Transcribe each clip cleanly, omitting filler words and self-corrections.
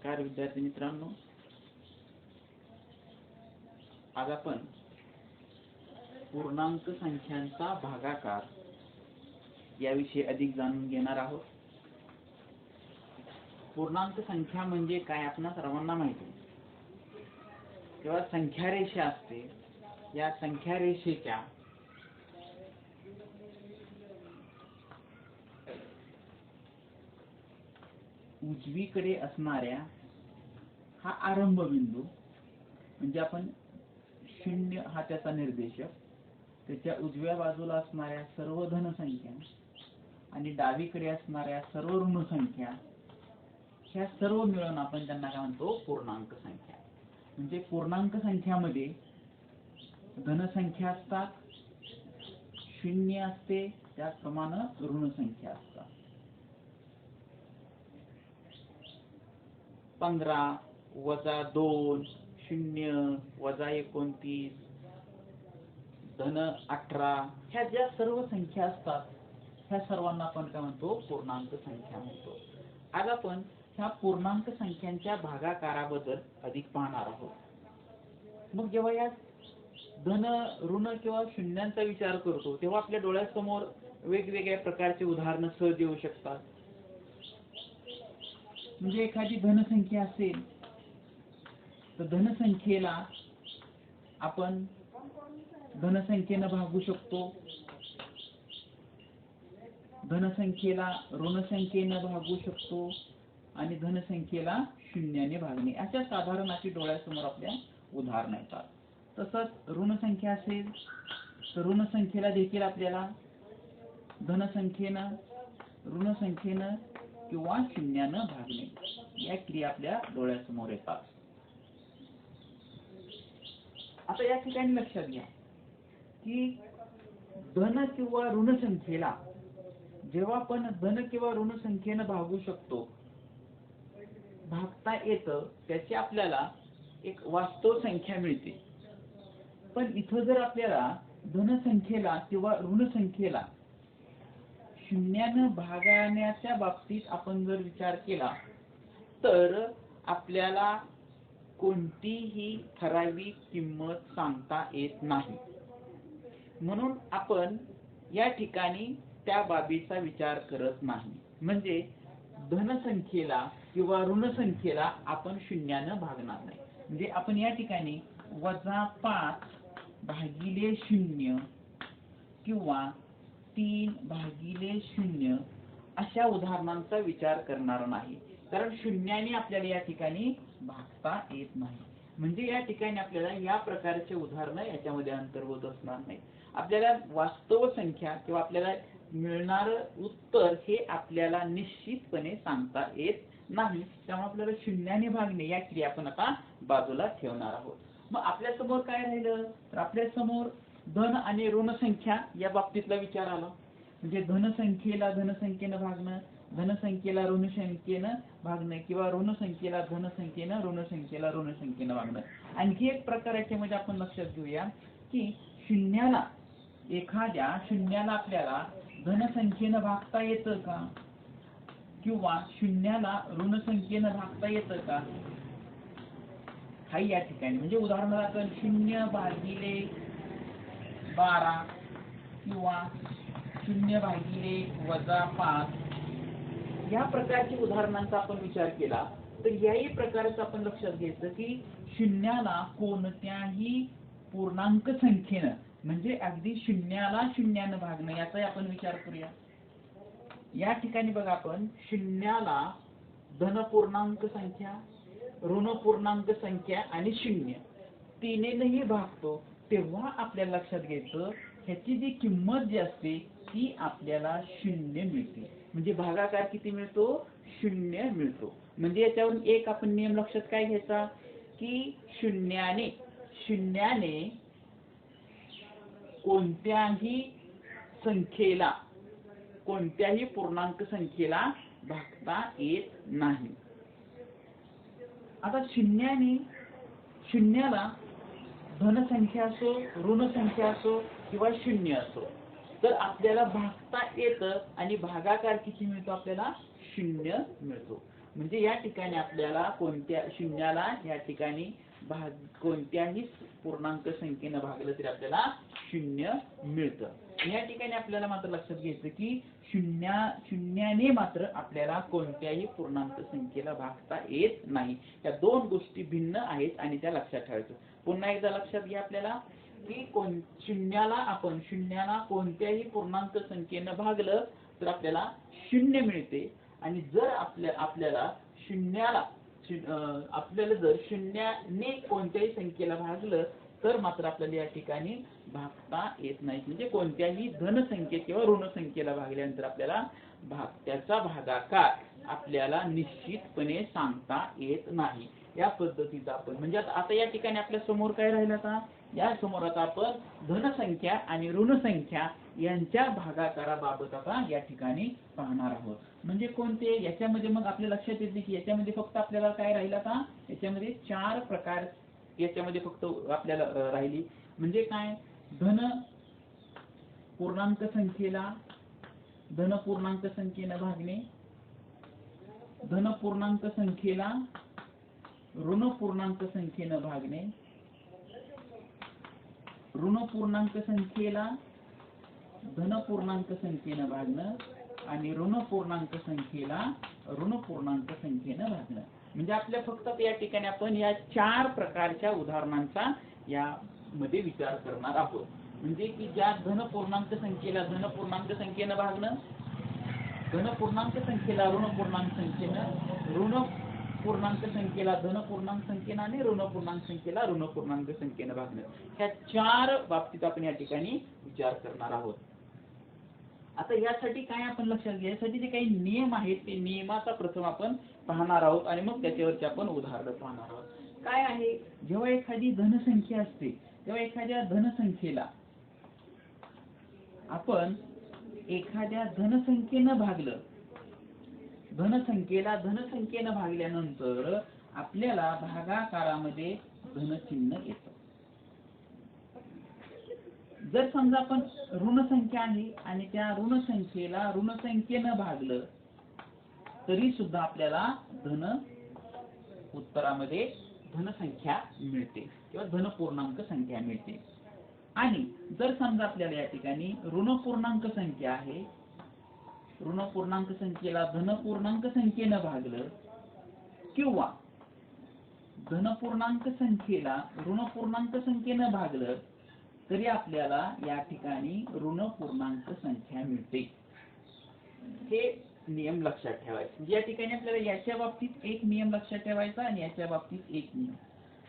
नमस्कार विद्यार्थी मित्रांनो, आज आपण पूर्णांक संख्यांचा भागाकार याविषयी अधिक जाणून घेणार आहोत. पूर्णांक संख्या म्हणजे काय आपणा सर्वांना माहिती आहे. जेव्हा संख्या रेषा असते, या संख्या रेषेच्या उजवीकडे असणाऱ्या हा आरंभ बिंदू म्हणजे आपण 0 हा त्याचा निर्देशक, त्याच्या उजव्या बाजूला असणाऱ्या सर्व धन संख्या आणि डावीकडे असणाऱ्या सर्व ऋण संख्या, ह्या सर्व मिळून आपण त्यांना काय म्हणतो, पूर्णांक संख्या. म्हणजे पूर्णांक संख्यामध्ये धनसंख्या असतात, 0 असते, त्याचप्रमाणे ऋण संख्या असतात. 15 वजा 2 0 वजा 29 धन 18 ह्या ज्या सर्व संख्या असतात, ह्या सर्वांना आपण काय म्हणतो, पूर्णांक संख्या म्हणतो. आज आपण ह्या पूर्णांक संख्यांच्या भागाकाराबद्दल अधिक पाहणार आहोत. मग जेव्हा या धन ऋण किंवा शून्यांचा विचार करतो, तेव्हा आपल्या डोळ्यासमोर वेगवेगळ्या प्रकारचे उदाहरण सहज येऊ शकतात. म्हणजे एखादी धनसंख्या असेल तर धनसंख्येला आपण धनसंख्येनं भागू शकतो, धनसंख्येला ऋणसंख्येनं भागू शकतो आणि धनसंख्येला शून्याने भागणे, अशा साधारण अशी डोळ्यासमोर आपल्या उदाहरण येतात. तसंच ऋणसंख्या असेल तर ऋणसंख्येला देखील आपल्याला धनसंख्येनं ऋणसंख्येनं किंवा शून्यानं भागणे, या क्रिया आपल्या डोळ्यासमोर येतात. आता या ठिकाणी लक्षात घ्या की धन किंवा ऋण संख्येला जेव्हा आपण धन किंवा ऋण संख्येनं भागू शकतो, भागता येतं, त्याची आपल्याला एक वास्तव संख्या मिळते. पण इथं जर आपल्याला धनसंख्येला किंवा ऋण संख्येला शून्यानं भागण्याच्या बाबतीत आपण जर विचार केला तर आपल्याला कोणतीही ठराविक किंमत सांगता येत नाही. म्हणून आपण या ठिकाणी त्या बाबीचा विचार करत नाही. म्हणजे धनसंख्येला किंवा ऋणसंख्येला आपण शून्यानं भागणार नाही. म्हणजे आपण या ठिकाणी -5 भागिले 0 किंवा 3 भागिले 0 अशा उदाहरणांचा विचार करणार नाही, कारण शून्याने आपल्याला या ठिकाणी भागता येत नाही. म्हणजे या ठिकाणी आपल्याला या प्रकारचे उदाहरण याच्यामध्ये अंतर्भूत असणार नाही. आपल्याला वास्तव संख्या किंवा आपल्याला मिळणार उत्तर हे आपल्याला निश्चितपणे सांगता येत नाही. त्यामुळे आपल्याला शून्याने भागणे या क्रिया आपण आता बाजूला ठेवणार आहोत. मग आपल्या समोर काय राहिलं तर आपल्या समोर धन आणि ऋण संख्या या बाबतीतला विचार आला. म्हणजे धनसंख्येला धनसंख्येनं भागणं, धनसंख्येला ऋणसंख्येनं भागणं किंवा ऋणसंख्येला धनसंख्येनं ऋणसंख्येला ऋणसंख्येनं भागणं. आणखी एक प्रकार याच्यामध्ये आपण लक्षात घेऊया की शून्याला एखाद्या शून्याला आपल्याला धनसंख्येनं भागता येतं का किंवा शून्याला ऋणसंख्येनं भागता येतं का, हा या ठिकाणी म्हणजे उदाहरणार्थ 0 भागिले 12 किंवा 0 भागिले -5 या प्रकारच्या उदाहरणांचा आपण विचार केला तर याही प्रकारचं आपण लक्षात घ्यायचं की शून्याला कोणत्याही पूर्णांक संख्येनं म्हणजे अगदी शून्याला शून्यानं भागणं, याचाही आपण विचार करूया. या ठिकाणी बघा, आपण शून्याला धन पूर्णांक संख्या, ऋण पूर्णांक संख्या आणि शून्य तीनेनंही भागतो, तेव्हा आपल्याला लक्षात घ्यायचं ह्याची जी किंमत जी असते ती आपल्याला 0 मिळते. म्हणजे भागाकार किती मिळतो, 0 मिळतो. म्हणजे याच्यावरून एक आपण नियम लक्षात काय घ्यायचा की शून्याने कोणत्याही संख्येला, कोणत्याही पूर्णांक संख्येला भागता येत नाही. आता शून्याला धनसंख्या असो, ऋणसंख्या असो किंवा 0 असो, तर आपल्याला भागता येतं आणि भागाकार किती मिळतो, आपल्याला 0 मिळतो. म्हणजे या ठिकाणी आपल्याला शून्याला या ठिकाणी कोणत्याही पूर्णांक संख्येनं भागलं तरी आपल्याला 0 मिळतं। या ठिकाणी आपल्याला मात्र लक्षात घ्यायचं की शून्याने मात्र आपल्याला कोणत्याही पूर्णांक संख्येला भागता येत नाही। या दोन गोष्टी भिन्न आहेत आणि त्या लक्षात ठेवायचं। पुन्हा एकदा लक्षात घ्या आपल्याला की शून्याला कोणत्याही पूर्णांक संख्येनं भागलं तर आपल्याला 0 मिळते आणि जर आपल्याला जर शून्याने कोणत्याही संख्येला भागलं तर मात्र आपल्याला या ठिकाणी भागता येत नाही। म्हणजे कोणत्याही धन संख्ये किंवा ऋण संख्येला भागल्यानंतर आपल्याला त्याचा भागाकार आपल्याला निश्चितपणे सांगता येत नाही। या पद्धतीचा आपण म्हणजे आता या ठिकाणी आपल्या समोर काय राहिलं आता या समोर आता आपण धन संख्या आणि ऋण संख्या यांच्या भागाकाराबाबत आता या ठिकाणी पाहणार आहोत। म्हणजे कोणते याच्यामध्ये मग आपल्या लक्षात येते की याच्यामध्ये फक्त आपल्याला काय राहिलं आता याच्यामध्ये 4 प्रकार याच्यामध्ये फक्त आपल्याला राहिली। म्हणजे काय धन पूर्णांक संख्येनं भागणे, धन पूर्णांक संख्येला ऋण पूर्णांक संख्येनं भागणे, ऋण पूर्णांक संख्येला धन पूर्णांक संख्येनं भागणं आणि ऋण पूर्णांक संख्येला ऋण पूर्णांक संख्येनं भागणं। म्हणजे आपल्या फक्त या ठिकाणी आपण या 4 प्रकारच्या उदाहरणांचा यामध्ये विचार करणार आहोत। म्हणजे की ज्या धन पूर्णांक संख्येला धन पूर्णांक संख्येनं भागणं, धन पूर्णांक संख्येला ऋण पूर्णांक संख्येनं, ऋण पूर्णांक संख्येला धन पूर्णांक संख्येनं आणि ऋण पूर्णांक संख्येला ऋण पूर्णांक संख्येनं भागणं। ह्या 4 बाबतीत आपण या ठिकाणी विचार करणार आहोत। आता यासाठी काय आपण लक्षात घ्या, यासाठी जे काही नियम आहेत ते नियमाचा प्रथम आपण पाहणार आहोत आणि मग त्याच्यावरची आपण उदाहरणं पाहणार आहोत। काय आहे जेव्हा एखादी धनसंख्या असते तेव्हा एखाद्या धनसंख्येला आपण एखाद्या धनसंख्येनं भागलं, धनसंख्येनं भागल्यानंतर आपल्याला भागाकारामध्ये धनचिन्ह येतं। जर समजा आपण ऋण संख्या आहे आणि त्या ऋण संख्येला ऋण संख्येनं भागलं तरी सुद्धा आपल्याला उत्तरामध्ये धनसंख्या मिळते किंवा धन पूर्णांक संख्या मिळते। आणि जर समजा आपल्याला या ठिकाणी ऋण पूर्णांक संख्या आहे, ऋण पूर्णांक संख्येला धन पूर्णांक संख्येनं भागलं किंवा धन पूर्णांक संख्येला ऋण पूर्णांक संख्येनं भागलं तरी आपल्याला या ठिकाणी ऋण पूर्णांक संख्या मिळते। हे नियम लक्षात ठेवायचे। म्हणजे या ठिकाणी आपल्याला याच्या बाबतीत एक नियम लक्षात ठेवायचा आणि याच्या बाबतीत एक नियम,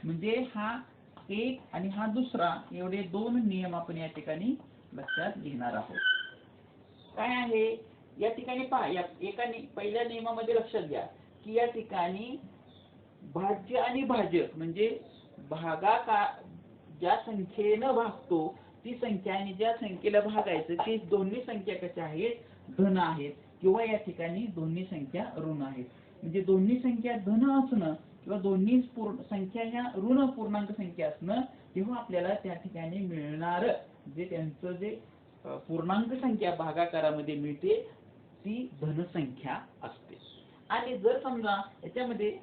म्हणजे हा एक आणि हा दुसरा एवढे 2 नियम आपण या ठिकाणी लक्षात घेणार आहोत। काय आहे या ठिकाणी पहा, पहिल्या नियमामध्ये लक्षात घ्या की या ठिकाणी भाज्य आणि भाजक म्हणजे ज्या संख्येनं भागतो ती संख्या आणि ज्या संख्येला भागायचं ते दोन्ही संख्या कशा आहेत धन आहेत किंवा या ठिकाणी दोन्ही संख्या ऋण आहेत। म्हणजे दोन्ही संख्या धन असणं किंवा दोन्ही संख्या ह्या ऋण पूर्णांक संख्या असणं तेव्हा आपल्याला त्या ठिकाणी मिळणार जे त्यांचं जे पूर्णांक संख्या भागाकारामध्ये मिळते ती धनसंख्या असते। आणि जर समजा याच्यामध्ये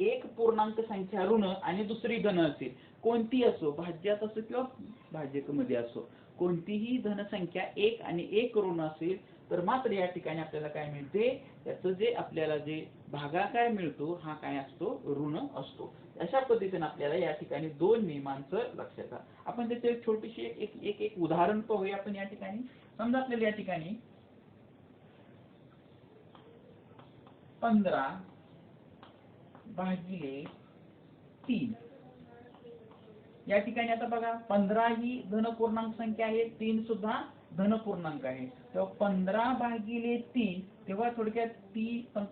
एक पूर्णांक संख्या ऋण आणि दुसरी धन असेल, कोणती असो भाज्यात असो किंवा भाजकमध्ये असो, कोणतीही धनसंख्या एक आणि एक ऋण असेल तर मात्र या ठिकाणी आपल्याला काय मिळते त्याचं जे आपल्याला जे भागाकार मिळतो हा काय असतो ऋण असतो। अशा पद्धतीने आपल्याला या ठिकाणी 2 नियमांचं लक्षात आपण त्याचे छोटीशी एक उदाहरण पाहूया। आपण या ठिकाणी समजा आपल्याला या ठिकाणी 15/3 या ठिकाणी आता बघा 15 ही धन पूर्णांक संख्या आहे, 3 सुद्धा धन पूर्णांक आहे, तेव्हा 15/3 तेव्हा थोडक्यात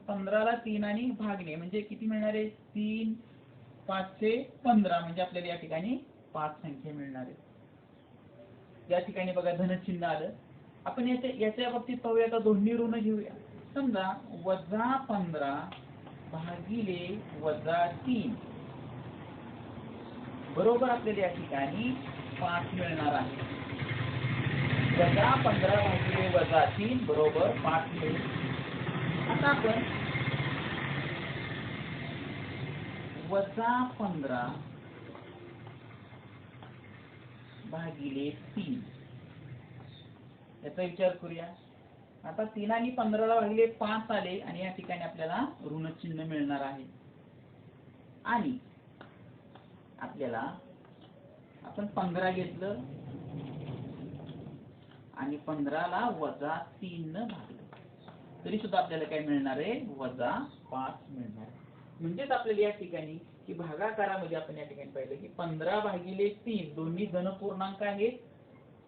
15 ला 3 आणि भागणे म्हणजे किती मिळणार आहे 3 5 15 म्हणजे आपल्याला या ठिकाणी 5 संख्या मिळणार आहे। या ठिकाणी बघा धनचिन्ह आलं। आपण याच्या बाबतीत पाहूया, आता दोन्ही ऋण घेऊया। समजा -15/3 बरोबर आपल्याला या ठिकाणी 5 मिळणार आहे। -15/3 बरोबर 5 मिळेल। आता आपण वजा 15 भागिले 3 याचा विचार करूया. आता 3 आणि 15 भागिले 5 आले आणि या ठिकाणी आपल्याला ऋण चिन्ह मिळणार आहे. आणि आपल्याला आपण 15 घेतलं आणि 15 ला वजा 3 न भागलं तरी सुद्धा आपल्याला काय मिळणार आहे? वजा 5 मिळणार आहे. म्हणजेच आपल्याला या ठिकाणी की भागाकारामध्ये आपण या ठिकाणी पाहिलं की 15 भागिले 3 दोन्ही धन पूर्णांक आहेत.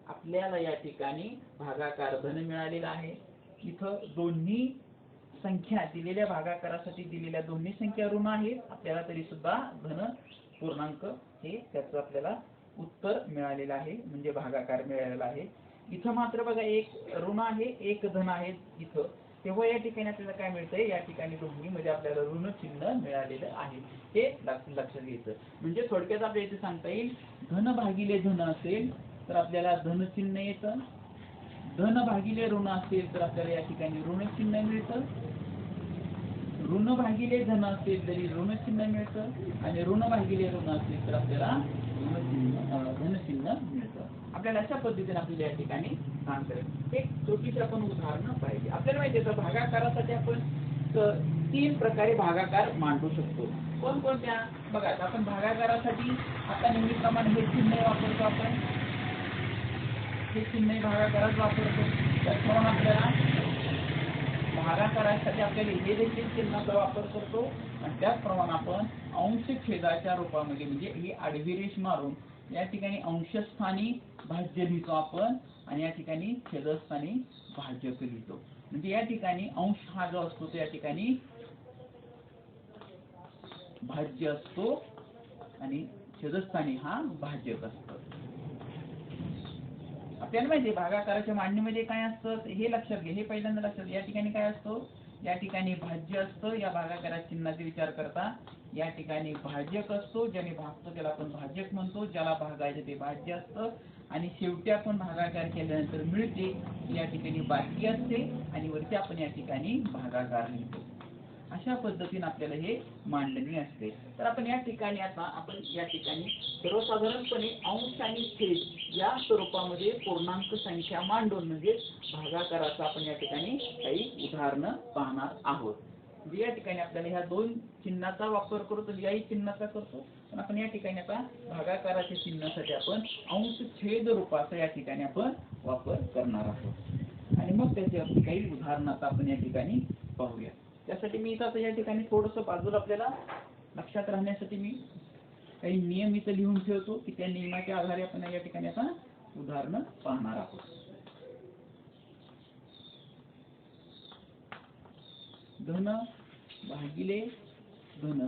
आपल्याला या ठिकाणी भागाकार धन मिळालेला आहे. इथं दोन्ही संख्या दिलेल्या भागाकारासाठी दिलेल्या दोन्ही संख्या ऋण आहेत. आपल्याला तरी सुद्धा धन पूर्णांक हे त्याचं आपल्याला उत्तर मिळालेलं आहे, म्हणजे भागाकार मिळालेला आहे. इथं मात्र बघा एक ऋण आहे एक धन आहे इथं, तेव्हा या ठिकाणी आपल्याला काय मिळतंय? या ठिकाणी दोन्ही मध्ये आपल्याला ऋण चिन्ह मिळालेलं आहे, हे लक्षात घ्यायचं. म्हणजे थोडक्यात आपल्याला इथे सांगता येईल धन भागिले धन असेल तर आपल्याला धन चिन्ह येतं, धन भागिले ऋण असेल तर आपल्याला या ठिकाणी ऋण चिन्ह मिळतं, ऋण भागिले धन असेल तरी ऋण चिन्ह मिळतं आणि ऋण भागिले ऋण असेल तर आपल्याला धन चिन्ह मिळतं. आपल्याला अशा पद्धतीने आपल्याला या ठिकाणी काम करायचं. एक छोटीशी आपण उदाहरण पाहिजे. आपल्याला माहिती आहे भागाकारासाठी आपण 3 प्रकारे भागाकार मांडू शकतो. कोणकोणत्या? बघा आपण भागाकारासाठी आता नेहमीप्रमाणे हे चिन्ह वापरतो, आपण हे चिन्ह भागाकारात वापरतो. त्याचप्रमाणे आपल्याला भागाकारासाठी आपल्याला हे देखील चिन्हाचा वापर करतो आणि त्याचप्रमाणे आपण अंश छेदाच्या रूपामध्ये म्हणजे ही आडवी रेष मारून या ठिकाणी अंशस्थानी भाज्य लिहितो आपण आणि या ठिकाणी छेदस्थानी भाजक लिहितो. म्हणजे या ठिकाणी अंश हा जो असतो तो या ठिकाणी भाज्य असतो आणि छेदस्थानी हा भाजक असतो. आपल्याला माहिती आहे भागाकाराच्या मांडणीमध्ये काय असतं हे लक्षात घ्या, हे पहिल्यांदा लक्षात घ्या. या ठिकाणी काय असतो? या ठिकाणी भाज्य असतं. या भागाकाराच्या चिन्हाचा विचार करता या ठिकाणी भाजक असतो, ज्याने भागतो त्याला आपण भाजक म्हणतो, ज्याला भागायचं ते भाज्य असतं आणि शेवटी आपण भागाकार केल्यानंतर मिळते या ठिकाणी बाकी असते आणि वरती आपण या ठिकाणी भागाकार लिहितो. अशा पद्धतीने आपल्याला हे मांडणी असते. तर आपण या ठिकाणी आता आपण या ठिकाणी सर्वसाधारणपणे अंश आणि छेद या स्वरूपामध्ये पूर्णांक संख्या मांडून म्हणजे भागाकाराचा आपण या ठिकाणी काही उदाहरणं पाहणार आहोत. म्हणजे या ठिकाणी आपल्याला ह्या 2 चिन्हाचा वापर करतो, याही चिन्हाचा करतो, पण आपण या ठिकाणी आता भागाकाराच्या चिन्हासाठी आपण अंश छेद रूपाचा या ठिकाणी आपण वापर करणार आहोत आणि मग त्याच्यावरती काही उदाहरणं आता आपण या ठिकाणी पाहूया. त्यासाठी मी इथं या ठिकाणी थोडंसं बाजूला आपल्याला लक्षात राहण्यासाठी मी काही नियम इथं लिहून ठेवतो की त्या नियमाच्या आधारे आपण या ठिकाणी आता उदाहरणं पाहणार आहोत. धन भागिले धन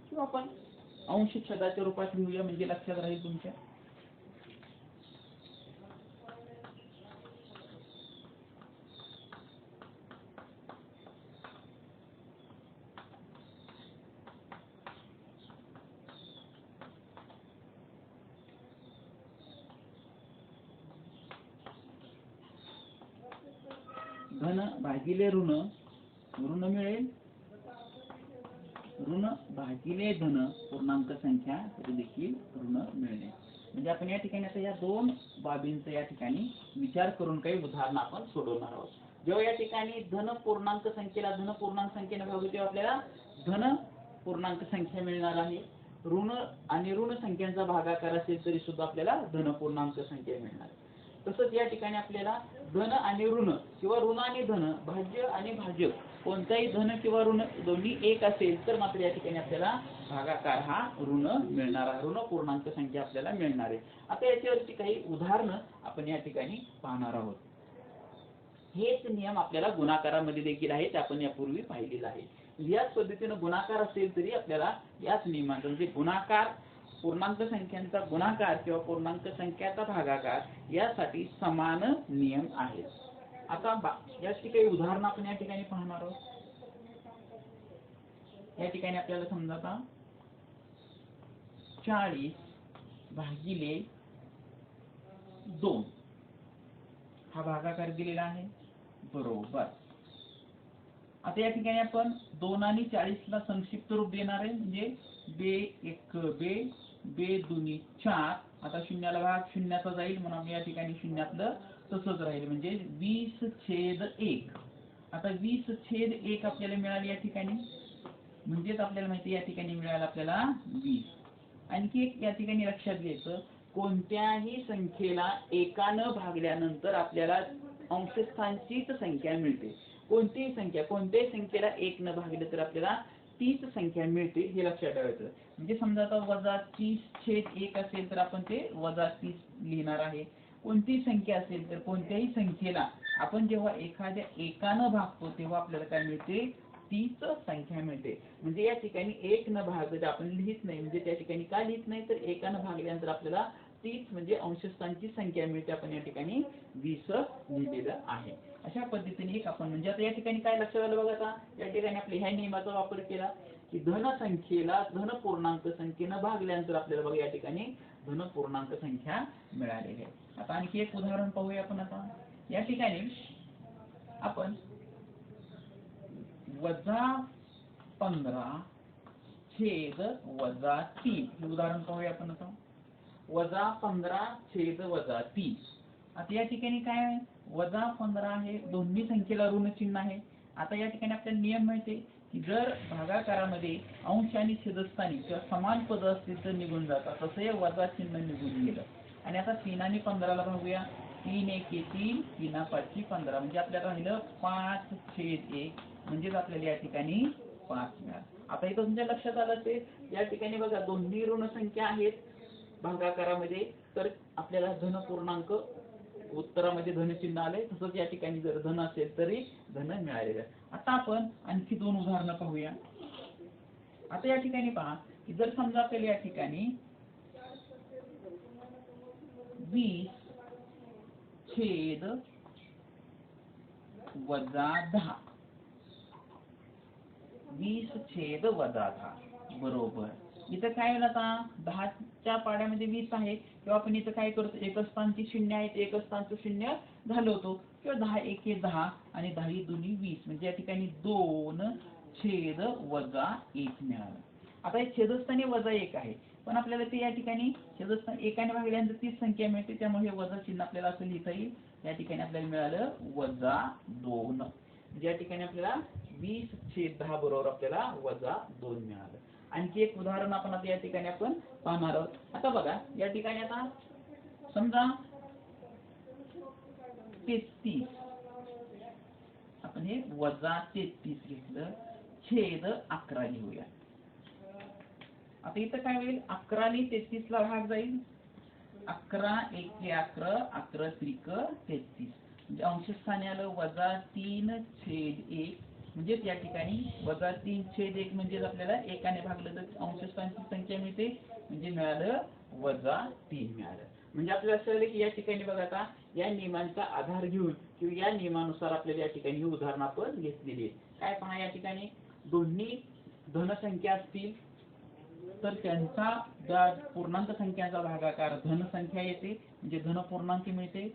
किंवा आपण अंश छेदाच्या रूपात लिहूया म्हणजे लक्षात राहील तुमच्या. धन भागिले ऋण, ऋण मिळेल, ऋण भागिले धन पूर्णांक संख्या तरी देखील ऋण मिळेल. म्हणजे आपण या ठिकाणी आता या 2 बाबींचा या ठिकाणी विचार करून काही उदाहरण आपण सोडवणार आहोत. जेव्हा या ठिकाणी धन पूर्णांक संख्येला धन पूर्णांक संख्येने भागू तेव्हा आपल्याला धन पूर्णांक संख्या मिळणार आहे. ऋण आणि ऋण संख्यांचा भागाकार असेल तरी सुद्धा आपल्याला धन पूर्णांक संख्या मिळणार. तसंच या ठिकाणी आपल्याला धन आणि ऋण किंवा ऋण आणि धन, भाज्य आणि भाजक कोणताही धन किंवा ऋण दोन्ही एक असेल तर मात्र या ठिकाणी आपल्याला भागाकार हा ऋण मिळणार आहे, ऋण पूर्णांक संख्या आपल्याला मिळणार आहे. आता याच्यावरची काही उदाहरणं आपण या ठिकाणी पाहणार आहोत. हेच नियम आपल्याला गुणाकारामध्ये देखील आहेत, आपण यापूर्वी पाहिलेलं आहे. याच पद्धतीने गुणाकार असेल तरी आपल्याला याच नियमांचा म्हणजे गुणाकार, पूर्णांक संख्यांचा गुणाकार किंवा पूर्णांक संख्याचा भागाकार यासाठी समान नियम आहेत. आता याची काही उदाहरणं आपण या ठिकाणी पाहणार आहोत. या ठिकाणी आपल्याला समजा आता 40 भागिले 2 हा भागाकार दिलेला आहे बरोबर. आता या ठिकाणी आपण 2 आणि 40 ला संक्षिप्त रूप देणार आहे, म्हणजे बे एक बे, बे दुनी 4. आता शून्याला भाग शून्याचा जाईल म्हणून या ठिकाणी शून्यातलं तसंच राहील, म्हणजे 20/1. आता 20/1 आपल्याला मिळाली या ठिकाणी, म्हणजेच आपल्याला माहिती या ठिकाणी मिळालं आपल्याला 20. आणखी एक या ठिकाणी लक्षात घ्यायचं, कोणत्याही संख्येला एकानं भागल्यानंतर आपल्याला अंशस्थांचीच संख्या मिळते. कोणतीही संख्या, कोणत्याही संख्येला 1 न भागले तर आपल्याला तीच संख्या मिळते, हे लक्षात ठेवायचं. म्हणजे समजा आता -30/1 असेल तर आपण ते -30 लिहिणार आहे. कोणतीही संख्या असेल तर कोणत्याही संख्येला आपण जेव्हा एखाद्या एकानं भागतो तेव्हा आपल्याला काय मिळते, तीच संख्या मिळते. म्हणजे या ठिकाणी 1 न भागले आपण लिहित नाही, म्हणजे त्या ठिकाणी का लिहित नाही तर एकानं भागल्यानंतर आपल्याला तीच म्हणजे अंशस्थांची संख्या मिळते. आपण या ठिकाणी 20 लिहिलेलं आहे. अशा पद्धतीने एक आपण म्हणजे आता या ठिकाणी काय लक्षात आलं बघा. आता या ठिकाणी आपल्या ह्या नियमाचा वापर केला की धन संख्येला धन पूर्णांक संख्येनं भागल्यानंतर आपल्याला बघा या ठिकाणी धन पूर्णांक संख्या मिळालेली आहे. आता आणखी एक उदाहरण पाहूया आपण. आता या ठिकाणी आपण -15 छेद -3 हे उदाहरण पाहूया आपण. आता -15 छेद -3. आता या ठिकाणी काय आहे, -15 हे दोन्ही संख्येला ऋण चिन्ह आहे. आता या ठिकाणी आपल्याला नियम माहिती आहे की जर भागाकारामध्ये अंश आणि छेदस्थानी किंवा समान पद असतील तर निघून जातात, तसं हे वजा चिन्ह निघून गेलं. आणि आता 3 आणि 15 ला भागूया. 3 1 3, 3 5 15, म्हणजे आपल्याला राहिलं 5/1, म्हणजेच आपल्याला या ठिकाणी 5 मिळालं. आता इथं तुमच्या लक्षात आलं असेल या ठिकाणी बघा दोन्ही ऋण संख्या आहेत भागाकारामध्ये, तर आपल्याला धन पूर्णांक उत्तरामध्ये धनचिन्ह आले. तसंच या ठिकाणी जर धन असेल तरी धन मिळालेलं आहे. आता आपण आणखी 2 उदाहरणं पाहूया. आता या ठिकाणी पहा की जर समजा आपल्याला या ठिकाणी 20 छेद -10, 20 छेद -10 बरोबर. इथं काय होईल, आता 10च्या पाड्यामध्ये 20 आहे किंवा आपण इथं काय करतो, एकस्थानची 0 आहेत, एकस्थानचं 0 घालवतो किंवा 10 1 10 आणि 10 दुनी 20, म्हणजे या ठिकाणी 2 छेद -1 मिळालं. आता हे छेदस्थानी -1 आहे, पण आपल्याला ते या ठिकाणी छेदस्थान एकाने भागल्यानंतर तीच संख्या मिळते, त्यामुळे हे वजा चिन्ह आपल्याला असं लिहिता येईल. या ठिकाणी आपल्याला मिळालं -2, म्हणजे या ठिकाणी आपल्याला 20/10 बरोबर आपल्याला -2 मिळालं. आणखी एक उदाहरण आपण आता या ठिकाणी आपण पाहणार आहोत. आता बघा या ठिकाणी आता समजा 33, आपण हे -33 घेतलं, छेद 11 लिहूया. आता इथं काय होईल, 11 ने 33 ला भाग जाईल. 11 1 11, 11 त्रिक 33, म्हणजे अंशस्थानी आलं -3/1, म्हणजे या ठिकाणी -3/1 म्हणजे आपल्याला एकाने भागलं तर अंशस्थानची संख्या मिळते, म्हणजे मिळालं -3 मिळालं. म्हणजे आपल्याला असं झालं की या ठिकाणी बघा आता या नियमांचा आधार घेऊन किंवा या नियमानुसार आपल्याला या ठिकाणी ही उदाहरणं आपण घेतलेली आहेत. काय पहा, या ठिकाणी दोन्ही धनसंख्या असतील तर त्यांचा ज्या पूर्णांक संख्यांचा भागाकार धनसंख्या येते, म्हणजे धन पूर्णांक मिळते.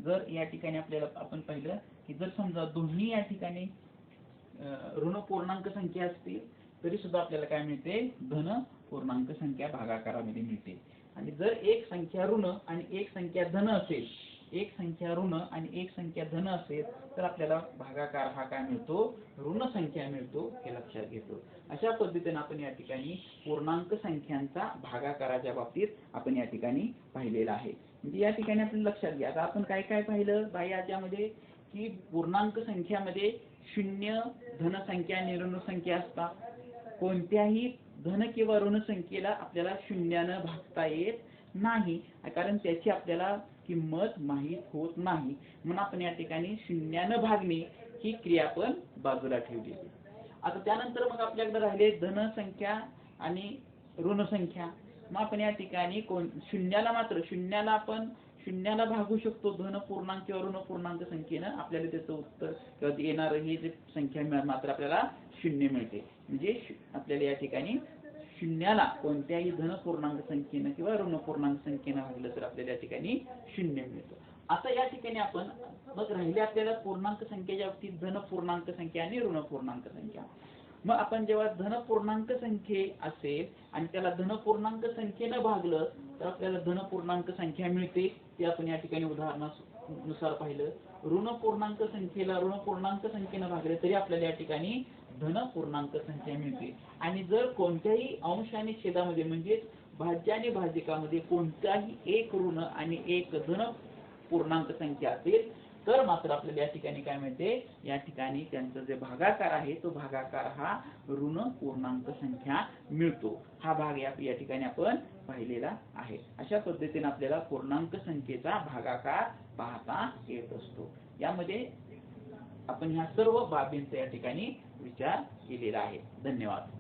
जर या ठिकाणी आपल्याला आपण पाहिलं की जर समजा दोन्ही या ठिकाणी ऋण पूर्णांक संख्या असतील तरी सुद्धा आपल्याला काय मिळते, धन पूर्णांक संख्या भागाकारामध्ये मिळते. आणि जर एक संख्या ऋण आणि एक संख्या धन असेल, एक संख्या ऋण आणि एक संख्या धन असेल तर आपल्याला भागाकार हा काय मिळतो, ऋण संख्या मिळतो, हे लक्षात घेतो. अशा पद्धतीने आपण या ठिकाणी पूर्णांक संख्यांचा भागाकाराच्या बाबतीत आपण या ठिकाणी पाहिलेला आहे. म्हणजे या ठिकाणी आपण लक्षात घ्या. आता आपण काय काय पाहिलं बाई याच्यामध्ये की पूर्णांक संख्यामध्ये शून्य धनसंख्या आणि ऋण संख्या असतात. कोणत्याही धन किंवा ऋण संख्येला आपल्याला शून्यानं भागता येत नाही, कारण त्याची आपल्याला किंमत माहीत होत नाही. म्हणून आपण या ठिकाणी शून्यानं भागणे ही क्रिया आपण बाजूला ठेवली. आता त्यानंतर मग आपल्याकडे राहिले धनसंख्या आणि ऋण संख्या. मग आपण या ठिकाणी शून्याला मात्र शून्याला भागू शकतो धन पूर्णांक किंवा ऋण पूर्णांक संख्येनं. आपल्याला त्याचं उत्तर किंवा येणारं हे जे संख्या मात्र आपल्याला शून्य मिळते. म्हणजे आपल्याला या ठिकाणी शून्याला कोणत्याही धन पूर्णांक संख्येनं किंवा ऋण पूर्णांक संख्येनं भागलं तर आपल्याला या ठिकाणी शून्य मिळतं. आता या ठिकाणी आपण मग राहिले आपल्याला पूर्णांक संख्येच्या बाबतीत धन पूर्णांक संख्या आणि ऋण पूर्णांक संख्या. मग आपण जेव्हा धन पूर्णांक संख्ये असेल आणि त्याला धन पूर्णांक संख्येनं भागलं तर आपल्याला धन पूर्णांक संख्या मिळते. ते आपण या ठिकाणी उदाहरणानुसार पाहिलं. ऋण पूर्णांक संख्येला ऋण पूर्णांक संख्येनं भागले तरी आपल्याला या ठिकाणी धन पूर्णांक संख्या मिळते. आणि जर कोणत्याही अंश आणि छेदामध्ये म्हणजे भाज्य आणि भाजकामध्ये कोणताही एक ऋण आणि एक धन पूर्णांक संख्या असेल तर मात्र आपल्याला या ठिकाणी काय मिळते, या ठिकाणी त्यांचा जे भागाकार आहे तो भागाकार हा ऋण पूर्णांक संख्या मिळतो. हा भाग या ठिकाणी आपण पाहिलेला आहे. अशा पद्धतीने आपल्याला पूर्णांक संख्येचा भागाकार पाहता येत असतो. यामध्ये आपण ह्या सर्व बाबींचा या ठिकाणी विचार केलेला आहे. धन्यवाद.